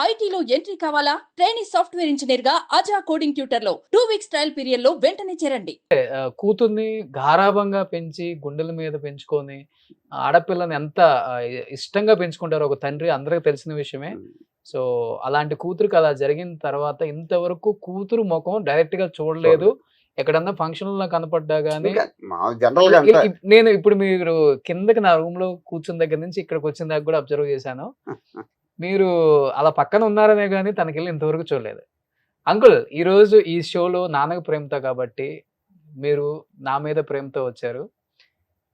ఐటీలో ఎంట్రీ కావాలా? Trainee software engineer గా అజా కోడింగ్ ట్యూటర్ లో 2 వీక్స్ ట్రయల్ పీరియడ్ లో వెంటనే చేరండి. కూతుర్ని గారాబంగా పెంచి, గుండెల మీద పెంచుకొని, ఆడపిల్లని ఎంత ఇష్టంగా పెంచుకుంటారో ఒక తండ్రి అందరికి తెలిసిన విషయమే. సో, అలాంటి కూతురికి అలా జరిగిన తర్వాత ఇంతవరకు కూతురు మొఖం డైరెక్ట్‌గా చూడలేదు. ఎక్కడన్నా ఫంక్షన్‌లో కనపడ్డా గాని జనరల్‌గా అంతే. నేను ఇప్పుడు మీరు కిందకి నా రూమ్‌లో కూర్చున్న దగ్గర నుంచి ఇక్కడికొచ్చిన దాకా కూడా అబ్జర్వ్ చేశాను. మీరు అలా పక్కన ఉన్నారనే గాని తనకెళ్ళి ఇంతవరకు చూడలేదు. అంకుల్ ఈరోజు ఈ షోలో నాన్నకి ప్రేమతో కాబట్టి మీరు నా మీద ప్రేమతో వచ్చారు.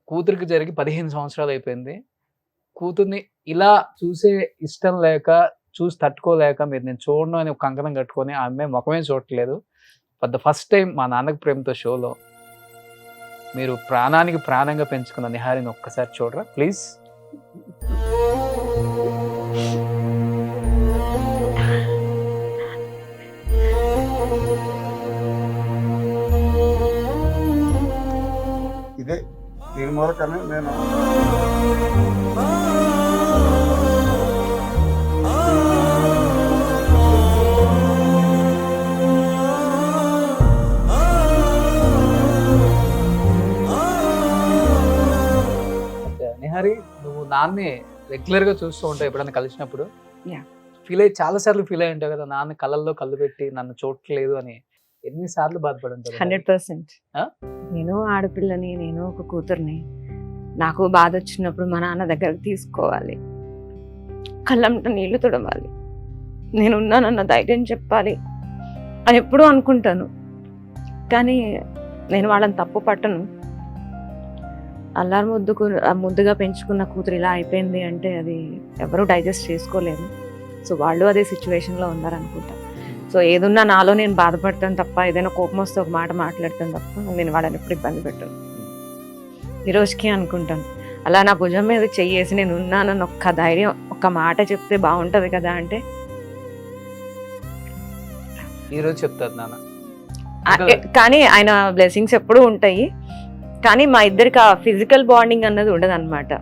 కూతురికి జరిగి 15 సంవత్సరాలు అయిపోయింది. కూతుర్ని ఇలా చూసే ఇష్టం లేక, చూసి తట్టుకోలేక మీరు నేను చూడను అని ఒక కంకణం కట్టుకొని ఆ అమ్మాయి ముఖమే చూడట్లేదు. ఫర్ ద ఫస్ట్ టైం మా నాన్నకి ప్రేమతో షోలో మీరు ప్రాణానికి ప్రాణంగా పెంచుకున్న నిహారిని ఒక్కసారి చూడరా ప్లీజ్. ఇదే దీని మూలకనే నేను నిహారి నువ్వు నాన్ని రెగ్యులర్ గా చూస్తూ ఉంటావు ఎప్పుడైనా కలిసినప్పుడు. Yeah. చాలా సార్లు ఫీల్ అయి ఉంటావు కదా, నాన్న కళ్ళల్లో కళ్ళు పెట్టి నన్ను చూడట్లేదు అని. ఎన్నిసార్లు బాధపడి ఉంటావు? 100%. ఆ? నేను ఆడపిల్లని, నేను ఒక కూతుర్ని. నాకు బాధ వచ్చినప్పుడు మా నాన్న దగ్గరకు తీసుకోవాలి, కళ్ళంట నీళ్లు తుడవాలి, నేనున్నానన్న ధైర్యం చెప్పాలి అని ఎప్పుడూ అనుకుంటాను. కానీ నేను వాళ్ళని తప్పు పట్టను. అల్లారు ముద్దుగా పెంచుకున్న కూతురు ఇలా అయిపోయింది అంటే అది ఎవరూ డైజెస్ట్ చేసుకోలేరు. సో వాళ్ళు అదే సిచ్యువేషన్లో ఉన్నారనుకుంటా. సో ఏదున్నా నాలో నేను బాధపడతాను తప్ప, ఏదైనా కోపం వస్తే ఒక మాట మాట్లాడతాను తప్ప నేను వాళ్ళని ఎప్పుడు ఇబ్బంది పెట్టాను. ఈరోజుకి అనుకుంటాను అలా నా భుజం మీద చెయ్యేసి నేను ఉన్నానని ఒక్క ధైర్యం, ఒక్క మాట చెప్తే బాగుంటుంది కదా అంటే ఈరోజు చెప్తారు నాన్న. కానీ ఆయన బ్లెస్సింగ్స్ ఎప్పుడూ ఉంటాయి. కానీ మా ఇద్దరికి ఆ ఫిజికల్ బాండింగ్ అన్నది ఉండదు అనమాట.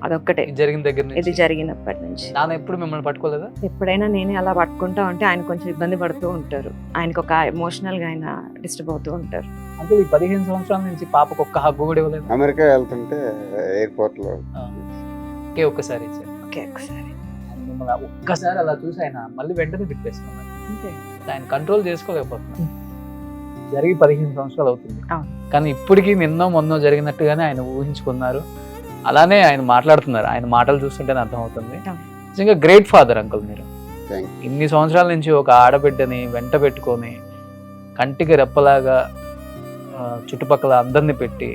అదొక్కటే జరిగిన దగ్గర నుంచి. ఇది జరిగినప్పటి నుంచి నాన్న ఎప్పుడు మిమ్మల్ని పట్టుకోలేదా? ఎప్పుడైనా నేనే అలా పట్టుకుంటా ఉంటే ఆయన కొంచెం ఇబ్బంది పడుతూ ఉంటారు. ఆయనకు ఒక ఎమోషనల్ గా ఆయన డిస్టర్బ్ అవుతూ ఉంటారు. అంటే ఈ 15 సంవత్సరాల నుంచి పాపకు ఒక్క హగ్గు కూడా ఇవ్వలేదు? అమెరికా వెళ్తుంటే ఎయిర్పోర్ట్ లో ఒకే ఒక్కసారి ఇచ్చారు. ఓకే ఒకసారి మిమ్మల్ని ఒక్కసారి అలా చూసి ఆయన మళ్ళీ వెంటనే తిప్పేసుకున్నారు. అంతే. ఆయన కంట్రోల్ చేసుకోలేకపోతున్నారు. జరిగి 15 సంవత్సరాలు అవుతుంది. అవును. కానీ ఇప్పటికీ నిన్నో మొన్నో జరిగినట్టుగానే ఆయన ఊహించుకున్నారు. అలానే ఆయన మాట్లాడుతున్నారు. ఆయన మాటలు చూస్తుంటేనే అర్థమవుతుంది. నిజంగా గ్రేట్ ఫాదర్ అంకుల్ మీరు. ఇన్ని సంవత్సరాల నుంచి ఒక ఆడబిడ్డని వెంట పెట్టుకొని కంటికి రెప్పలాగా చుట్టుపక్కల అందరినీ పెట్టి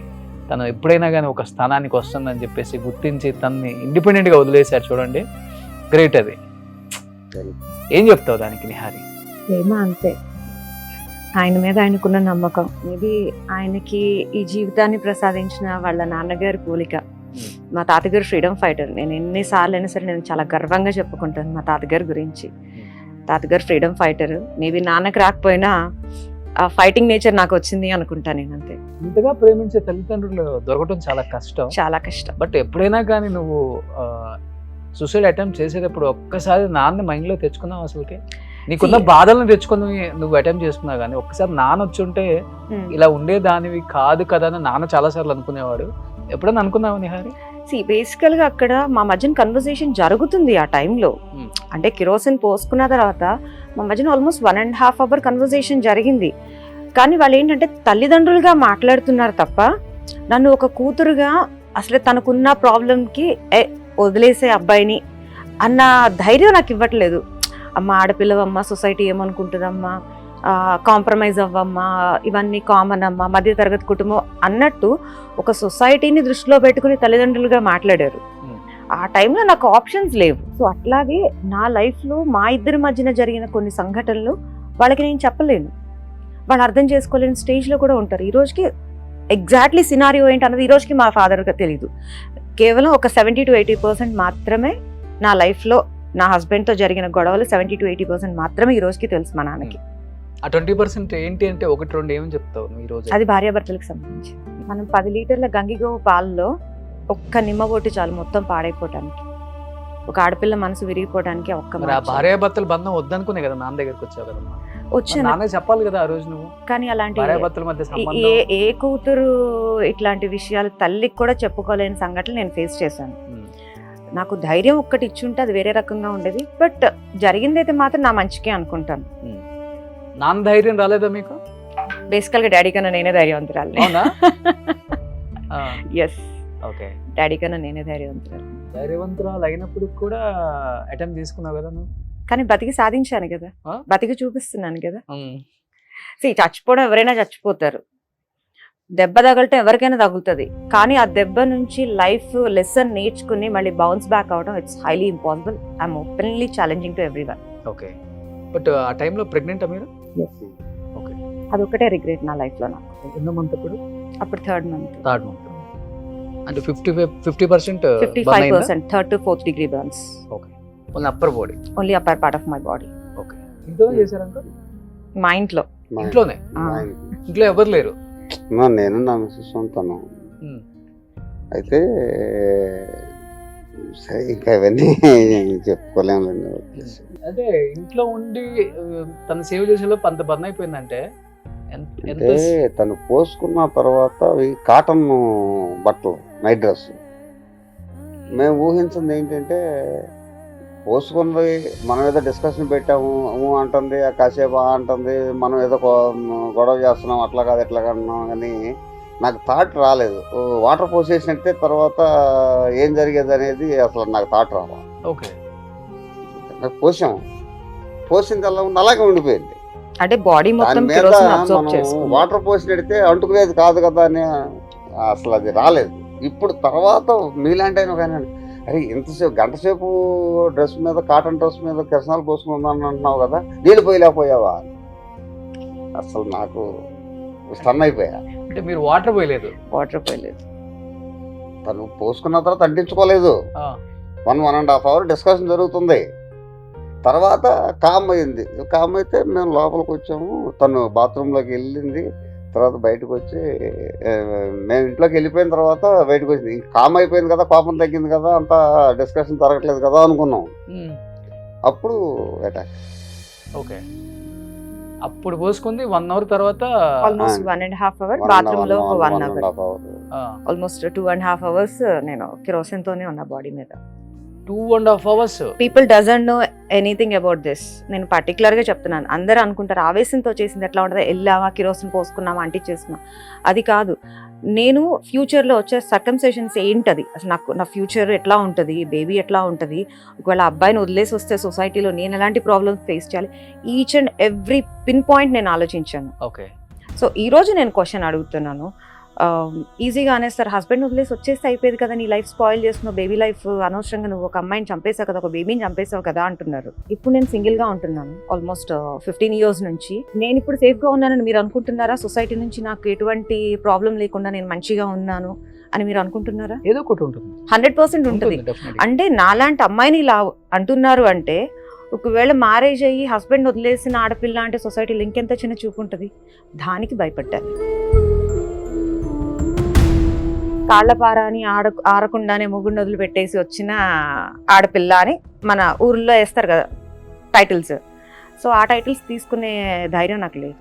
తను ఎప్పుడైనా కానీ ఒక స్థానానికి వస్తుందని చెప్పేసి గుర్తించి తనని ఇండిపెండెంట్గా వదిలేశారు చూడండి. గ్రేట్ అది. ఏం చెప్తావు దానికి నిహారి? ఏమో అంతే, ఆయన మీద ఆయనకున్న నమ్మకం. మేబీ ఆయనకి ఈ జీవితాన్ని ప్రసాదించిన వాళ్ళ నాన్నగారి పోలిక. మా తాతగారు ఫ్రీడమ్ ఫైటర్. నేను ఎన్నిసార్లు అయినా సరే నేను చాలా గర్వంగా చెప్పుకుంటాను మా తాతగారి గురించి. తాతగారు ఫ్రీడమ్ ఫైటర్. మేబీ నాన్నకి రాకపోయినా ఆ ఫైటింగ్ నేచర్ నాకు వచ్చింది అనుకుంటా నేను. అంతే. ఇంతగా ప్రేమించే తల్లిదండ్రులు దొరకటం చాలా కష్టం. చాలా కష్టం. బట్ ఎప్పుడైనా కానీ నువ్వు సూసైడ్ అటెంప్ట్ చేసేటప్పుడు ఒక్కసారి నాన్న మైండ్లో తెచ్చుకున్నావు? అసలుకే నీకున్న బాధలను తెచ్చుకొని నువ్వు అటెంప్ట్ చేసుకున్నావు, కానీ ఒక్కసారి నాన్న వచ్చి ఉంటే ఇలా ఉండేదానివి కాదు కదా అని నాన్న చాలా సార్లు అనుకునేవాడు. ఎప్పుడైనా అనుకున్నావు నిహారి? బేసికల్ గా అక్కడ మా మధ్యన కన్వర్సేషన్ జరుగుతుంది ఆ టైంలో. అంటే కిరోసిన్ పోసుకున్న తర్వాత మా మధ్యన ఆల్మోస్ట్ 1.5 hour కన్వర్సేషన్ జరిగింది. కానీ వాళ్ళు ఏంటంటే తల్లిదండ్రులుగా మాట్లాడుతున్నారు తప్ప నన్ను ఒక కూతురుగా అసలు తనకున్న ప్రాబ్లంకి వదిలేసే అబ్బాయిని అన్న ధైర్యం నాకు ఇవ్వట్లేదు. అమ్మ ఆడపిల్లవమ్మ, సొసైటీ ఏమనుకుంటుందమ్మా, కాంప్రమైజ్ అవ్వమ్మా, ఇవన్నీ కామన్ అమ్మా, మధ్యతరగతి కుటుంబం అన్నట్టు ఒక సొసైటీని దృష్టిలో పెట్టుకుని తల్లిదండ్రులుగా మాట్లాడారు. ఆ టైంలో నాకు ఆప్షన్స్ లేవు. సో అట్లాగే నా లైఫ్లో మా ఇద్దరి మధ్యన జరిగిన కొన్ని సంఘటనలు వాళ్ళకి నేను చెప్పలేను. వాళ్ళు అర్థం చేసుకోలేని స్టేజ్లో కూడా ఉంటారు. ఈ రోజుకి ఎగ్జాక్ట్లీ సినారియో ఏంటి అన్నది ఈ రోజుకి మా ఫాదర్కి తెలీదు. కేవలం ఒక 70 to 80% మాత్రమే నా లైఫ్లో నా హస్బెండ్తో జరిగిన గొడవలు 70 to 80% మాత్రమే ఈ రోజుకి తెలుసు మా నాన్నకి. ఆ 20% ఏంటి అంటే 1-2 ఏమని చెప్తావు ఈ రోజు? అది భార్యాభర్తలకు సంబంధించి. మనం 10 లీటర్ల గంగిగోవు పాలలో ఒక్క నిమ్మ బొట్టు చాలు మొత్తం పాడైపోవటానికి. ఒక ఆడపిల్ల మనసు విరిగిపోవడానికి ఒక్క మరి ఆ మాట భార్యాభర్తల బంధం వద్దనుకునే కదా నాన్న దగ్గరికి వచ్చావు కదమ్మా. వచ్చాను. నాన్న చెప్పాలి కదా ఆ రోజు నువ్వు కానీ అలాంటి భార్యాభర్తల మధ్య ఏ సంబంధం. ఏ కూతురు ఇట్లాంటి విషయాలు తల్లికి కూడా చెప్పుకోలేని సంఘటనలు నేను ఫేస్ చేశాను. ఉమ్. నాకు ధైర్యం ఒక్కటి ఇచ్చుంటే అది వేరే రకంగా ఉండేది. బట్ జరిగిందైతే మాత్రం నా మంచికే అనుకుంటాను. నాన్న ధైర్యం రాలేదా మీకు? బేసికల్ గా డాడీ కన్నా నేనే ధైర్యవంతురాలి. అవునా? Yes, okay. డాడీ కన్నా నేనే ధైర్యవంతురాలి. ధైర్యవంతురాలు అయినప్పుడు కూడా అటెంప్ట్ చేసుకున్నావు కదా నువ్వు. కానీ బతికి సాధించాను కదా, ఆ? బతికి చూపిస్తున్నాను కదా. చచ్చిపోవడం ఎవరైనా చచ్చిపోతారు, దెబ్బ తగలటం ఎవరికైనా తగులుతుంది. కానీ ఆ దెబ్బ నుంచి లైఫ్ లెసన్ నేర్చుకుని మళ్ళీ బౌన్స్ బ్యాక్ అవడం it's highly impossible. I'm openly challenging to every one. Okay. But ఆ టైంలో ప్రెగ్నెంటా మీరు? ఓకే. అదొకటే రిగ్రెట్ నా లైఫ్ లో నాకు. ఎన్నో మంత్ అప్పుడు? అప్పుడు థర్డ్ మంత్. అంటే 50% 55%, 3rd to 4th degree burns. Okay. Only upper body. Only upper part of my body. Okay. ఇంట్లో చేశారంట? మా ఇంట్లో. ఇంట్లోనే? ఇంట్లో ఎవరు లేరు? నేను నా మిస్సెస్ ఉంటాను. అయితే సరే ఇంకా ఇవన్నీ చెప్పుకోలేములేండి. అదే ఇంట్లో ఉండి తను సేవ్ చేసేలో అంత బర్న్ అయిపోయిందంటే అంటే తను పోసుకున్న తర్వాత అవి కాటన్ బట్టలు, నైట్ డ్రెస్. మేము ఊహించింది ఏంటంటే పోసుకున్నది మనం ఏదో డిస్కషన్ పెట్టాము అంటుంది, కాసేపు అంటుంది, మనం ఏదో గొడవ చేస్తున్నాం, అట్లా కాదు ఎట్లా కన్నాం. కానీ నాకు థాట్ రాలేదు. వాటర్ పోసేసినట్టే తర్వాత ఏం జరిగేది అనేది అసలు నాకు థాట్ రావాలి. ఓకే. పోసాము, పోసింది అలా ఉంది, అలాగే ఉండిపోయింది. అంటే బాడీ మొత్తం దాని మీద మనం వాటర్ పోసినడితే అంటుకునేది కాదు కదా అని అసలు అది రాలేదు. ఇప్పుడు తర్వాత మీలాంటి అయినా కానీ అరే ఇంతసేపు గంట సేపు డ్రెస్ మీద, కాటన్ డ్రెస్ మీద కిరసనాలు పోసుకుందాన్ని అంటున్నావు కదా, నీళ్ళు పోయలేకపోయావా? అసలు నాకు స్టన్ అయిపోయా. అంటే మీరు వాటర్ పోయలేదు? వాటర్ పోయలేదు. తను పోసుకున్న తర్వాత అంటించుకోలేదు. 1.5 hour డిస్కషన్ జరుగుతుంది. తర్వాత కామ్ అయింది. కామ్ అయితే మేము లోపలికి వచ్చాము, తను బాత్రూంలోకి వెళ్ళింది. తర్వాత బయటకు వచ్చి మేము ఇంట్లోకి వెళ్ళిపోయిన తర్వాత బయటకు వచ్చింది. కామ్ అయిపోయింది కదా, కోపం తగ్గింది కదా, అంతా డిస్కషన్ జరగట్లేదు కదా అనుకున్నాం. అప్పుడు అటాక్. ఓకే. అప్పుడు పోసుకుంది 1 hour తర్వాత ఆల్మోస్ట్ 1.5 hour, బాత్రూమ్ లో 1 hour, ఆల్మోస్ట్ 2.5 hours నేను కిరోసిన్ తోనే ఉన్నా బాడీ మీద. 2.5 hours. People doesn't know anything about this. నేను పర్టికులర్ గా చెప్తున్నాను. అందరూ అనుకుంటారు ఆవేశంతో చేసింది ఎట్లా ఉంటుంది, వెళ్ళామా కిరోసిన్ పోసుకున్నామా అంటించేసుకున్నాం. అది కాదు. నేను ఫ్యూచర్లో వచ్చే సర్కమ్సెషన్స్ ఏంటది, అసలు నాకు నా ఫ్యూచర్ ఎట్లా ఉంటుంది, బేబీ ఎట్లా ఉంటుంది, ఒకవేళ అబ్బాయిని వదిలేసి వస్తే సొసైటీలో నేను ఎలాంటి ప్రాబ్లమ్స్ ఫేస్ చేయాలి, each and every pin point నేను ఆలోచించాను. ఓకే. సో ఈరోజు నేను క్వశ్చన్ అడుగుతున్నాను. ఈజీగా అనేస్తారు, హస్బెండ్ వదిలేసి వచ్చేస్తే అయిపోయేది కదా, నీ లైఫ్ స్పాయిల్ చేస్తున్నావు, బేబీ లైఫ్ అనవసరంగా నువ్వు ఒక అమ్మాయిని చంపేసావు కదా, ఒక బేబీని చంపేసావు కదా అంటున్నారు. ఇప్పుడు నేను సింగిల్గా ఉంటున్నాను ఆల్మోస్ట్ 15 years నుంచి. నేను ఇప్పుడు సేఫ్గా ఉన్నానని మీరు అనుకుంటున్నారా? సొసైటీ నుంచి నాకు ఎటువంటి ప్రాబ్లం లేకుండా నేను మంచిగా ఉన్నాను అని మీరు అనుకుంటున్నారా? ఏదో ఒకటి ఉంటుంది, 100% ఉంటుంది. అంటే నాలాంటి అమ్మాయిని ఇలా అంటున్నారు అంటే ఒకవేళ మ్యారేజ్ అయ్యి హస్బెండ్ వదిలేసిన ఆడపిల్ల అంటే సొసైటీలో ఇంకెంత చిన్న చూపు ఉంటుంది. దానికి భయపడ్డాను. కాళ్ళపార అని ఆరకుండానే మొగుడిని వదిలి పెట్టేసి వచ్చిన ఆడపిల్ల అని మన ఊర్లో వేస్తారు కదా టైటిల్స్. సో ఆ టైటిల్స్ తీసుకునే ధైర్యం నాకు లేదు.